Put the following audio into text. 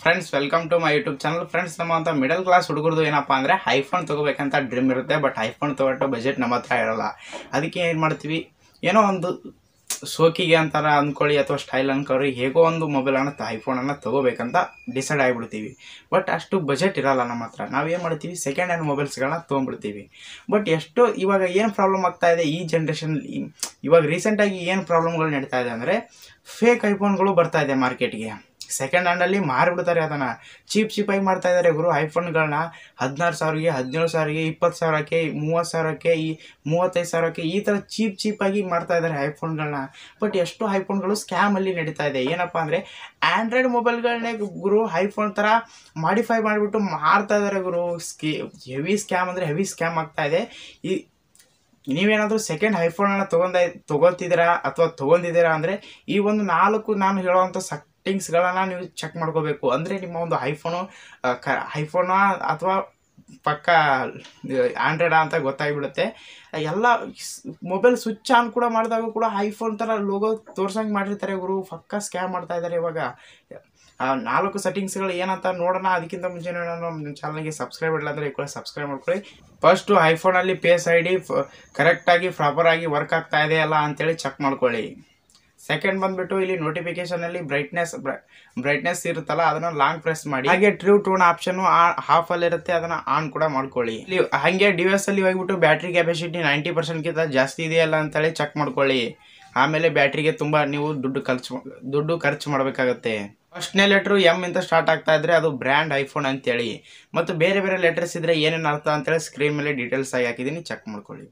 Friends welcome to my YouTube channel. Friends ನಮ್ಮಂಥ middle class ಹುಡುಗರದು ಏನಪ್ಪ ಅಂದರೆ ಐಫೋನ್ ತೊಗೋಬೇಕಂತ ಡ್ರೀಮ್ ಇರುತ್ತೆ. ಬಟ್ ಐಫೋನ್ ತೊಗೊಟ್ಟು ಬಜೆಟ್ ನಮ್ಮ ಹತ್ರ ಇರೋಲ್ಲ. ಅದಕ್ಕೆ ಏನು ಮಾಡ್ತೀವಿ, ಏನೋ ಒಂದು ಶೋಕಿಗೆ ಅಂತಾರ ಅಂದ್ಕೊಳ್ಳಿ ಅಥವಾ ಸ್ಟೈಲ್ ಅಂದ್ಕೊಳ್ಳಿ, ಹೇಗೋ ಒಂದು ಮೊಬೈಲನ್ನು ಐಫೋನನ್ನು ತೊಗೋಬೇಕಂತ ಡಿಸೈಡ್ ಆಗಿಬಿಡ್ತೀವಿ. ಬಟ್ ಅಷ್ಟು ಬಜೆಟ್ ಇರೋಲ್ಲ ನಮ್ಮ ಹತ್ರ. ನಾವೇನು ಮಾಡ್ತೀವಿ, ಸೆಕೆಂಡ್ ಹ್ಯಾಂಡ್ ಮೊಬೈಲ್ಸ್ಗಳನ್ನ ತೊಗೊಂಡ್ಬಿಡ್ತೀವಿ. ಬಟ್ ಎಷ್ಟೋ ಇವಾಗ ಏನು ಪ್ರಾಬ್ಲಮ್ ಆಗ್ತಾ ಇದೆ ಈ ಜನ್ರೇಷನ್, ಇವಾಗ ರೀಸೆಂಟಾಗಿ ಏನು ಪ್ರಾಬ್ಲಮ್ಗಳು ನಡೀತಾ ಇದೆ ಅಂದರೆ, ಫೇಕ್ ಐಫೋನ್ಗಳು ಬರ್ತಾ ಇದೆ ಮಾರ್ಕೆಟ್ಗೆ. ಸೆಕೆಂಡ್ ಹ್ಯಾಂಡಲ್ಲಿ ಮಾರಿಬಿಡ್ತಾರೆ, ಅದನ್ನು ಚೀಪಾಗಿ ಮಾಡ್ತಾ ಇದ್ದಾರೆ ಗುರು. ಐಫೋನ್ಗಳನ್ನ 16,000ಗೆ, 17,000ಗೆ, 20,000ಕ್ಕೆ, 30,000ಕ್ಕೆ, 35,000ಕ್ಕೆ ಈ ಥರ ಚೀಪಾಗಿ ಮಾಡ್ತಾ ಇದ್ದಾರೆ ಐಫೋನ್ಗಳನ್ನ. ಬಟ್ ಎಷ್ಟು ಐಫೋನ್ಗಳು ಸ್ಕ್ಯಾಮಲ್ಲಿ ನಡೀತಾ ಇದೆ. ಏನಪ್ಪ ಅಂದರೆ, ಆ್ಯಂಡ್ರಾಯ್ಡ್ ಮೊಬೈಲ್ಗಳನ್ನೇ ಗುರು ಐಫೋನ್ ಥರ ಮಾಡಿಫೈ ಮಾಡಿಬಿಟ್ಟು ಮಾರ್ತಾ ಇದ್ದಾರೆ ಗುರು. ಹೆವಿ ಸ್ಕ್ಯಾಮ್ ಅಂದರೆ ಹೆವಿ ಸ್ಕ್ಯಾಮ್ ಆಗ್ತಾ ಇದೆ. ನೀವೇನಾದರೂ ಸೆಕೆಂಡ್ ಐಫೋನನ್ನು ತೊಗೊತಿದ್ದೀರಾ ಅಥವಾ ತೊಗೊಂಡಿದ್ದೀರಾ ಅಂದರೆ, ಈ ಒಂದು 4 ನಾನು ಹೇಳುವಂಥ ಸೆಟ್ಟಿಂಗ್ಸ್ಗಳನ್ನು ನೀವು ಚೆಕ್ ಮಾಡ್ಕೋಬೇಕು. ಅಂದರೆ ನಿಮ್ಮ ಒಂದು ಐಫೋನ ಅಥವಾ ಪಕ್ಕ ಆಂಡ್ರಾಯ್ಡ ಅಂತ ಗೊತ್ತಾಗಿಬಿಡುತ್ತೆ. ಎಲ್ಲ ಮೊಬೈಲ್ ಸ್ವಿಚ್ ಆನ್ ಕೂಡ ಮಾಡಿದಾಗ ಕೂಡ ಐಫೋನ್ ಥರ ಲೋಗೋ ತೋರ್ಸಂಗೆ ಮಾಡಿರ್ತಾರೆ ಗುರು. ಪಕ್ಕ ಸ್ಕ್ಯಾಮ್ ಮಾಡ್ತಾ ಇದ್ದಾರೆ ಇವಾಗ. 4 ಸೆಟ್ಟಿಂಗ್ಸ್ಗಳು ಏನಂತ ನೋಡೋಣ. ಅದಕ್ಕಿಂತ ಮುಂಚೆ ನಾನು ನಮ್ಮ ಚಾನಲ್ಗೆ ಸಬ್ಸ್ಕ್ರೈಬ್ ಇಲ್ಲ ಅಂದರೆ ಈ ಕೂಡ ಸಬ್ಸ್ಕ್ರೈಬ್ ಮಾಡ್ಕೊಳ್ಳಿ. ಫಸ್ಟು ಐಫೋನಲ್ಲಿ ಫೇಸ್ ಐ ಡಿ ಕರೆಕ್ಟಾಗಿ ಪ್ರಾಪರಾಗಿ ವರ್ಕ್ ಆಗ್ತಾ ಇದೆ ಅಲ್ಲ ಅಂತೇಳಿ ಚೆಕ್ ಮಾಡ್ಕೊಳ್ಳಿ. ಸೆಕೆಂಡ್ ಬಂದುಬಿಟ್ಟು ಇಲ್ಲಿ ನೋಟಿಫಿಕೇಷನಲ್ಲಿ ಬ್ರೈಟ್ನೆಸ್ ಇರುತ್ತಲ್ಲ, ಅದನ್ನು ಲಾಂಗ್ ಪ್ರೆಸ್ ಮಾಡಿ. ಹಾಗೆ ಟ್ರೂ ಟೋನ್ ಆಪ್ಷನ್ನು ಹಾಫಲ್ಲಿರುತ್ತೆ, ಅದನ್ನು ಆನ್ ಕೂಡ ಮಾಡ್ಕೊಳ್ಳಿ. ಇಲ್ಲಿ ಹಾಗೆ ಡಿವೈಸಲ್ಲಿ ಹೋಗ್ಬಿಟ್ಟು ಬ್ಯಾಟ್ರಿ ಕೆಪಾಸಿಟಿ 90%ಗಿಂತ ಜಾಸ್ತಿ ಇದೆಯಲ್ಲ ಅಂತೇಳಿ ಚೆಕ್ ಮಾಡ್ಕೊಳ್ಳಿ. ಆಮೇಲೆ ಬ್ಯಾಟ್ರಿಗೆ ತುಂಬ ನೀವು ದುಡ್ಡು ಖರ್ಚು ಮಾಡಬೇಕಾಗತ್ತೆ. ಫಸ್ಟ್ನೇ ಲೆಟ್ರು ಎಮ್ ಇಂದ ಸ್ಟಾರ್ಟ್ ಆಗ್ತಾ ಇದ್ರೆ ಅದು ಬ್ರ್ಯಾಂಡ್ ಐಫೋನ್ ಅಂತೇಳಿ. ಮತ್ತು ಬೇರೆ ಲೆಟರ್ಸ್ ಇದ್ರೆ ಏನೇನು ಅರ್ಥ ಅಂತೇಳಿ ಸ್ಕ್ರೀನ್ ಮೇಲೆ ಡೀಟೇಲ್ಸ್ ಆಗಿ ಹಾಕಿದ್ದೀನಿ, ಚೆಕ್ ಮಾಡ್ಕೊಳ್ಳಿ.